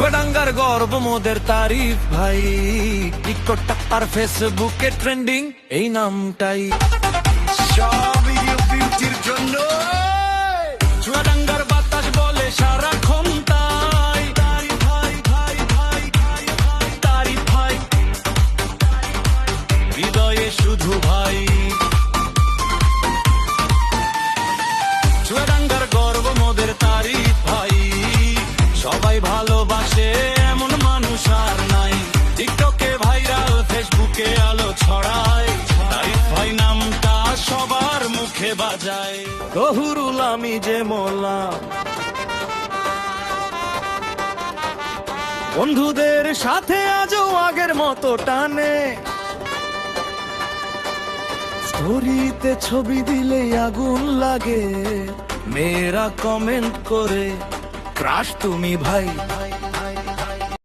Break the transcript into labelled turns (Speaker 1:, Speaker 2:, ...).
Speaker 1: চুয়াডাঙ্গার গর্ব মোদের তারিফ ভাই, টিকটক আর ফেসবুকে ট্রেন্ডিং এই নামটাই।
Speaker 2: সব ইউপির জন্য
Speaker 1: চুয়াডাঙ্গার বাতাস বলে সারাক্ষণ তাই, তারিফ ভাই ভাই ভাই তারিফ ভাই, হৃদয়ে শুধু ভাই। চুয়াডাঙ্গার গর্ব মোদের তারিফ ভাই, সবাই ভালোবাসে এমন মানুষ আর নাই। টিকটকে ভাইরাল, ফেসবুকে আলো ছড়ায়, তারিফ ভাই নামটা সবার মুখে বাজায়। গহুরুল আমি যে মোলা, বন্ধুদের সাথে আজও আগের মতো টানে, স্টোরিতে ছবি দিলেই আগুন লাগে, মেয়েরা কমেন্ট করে ক্রাশ তুমি ভাই।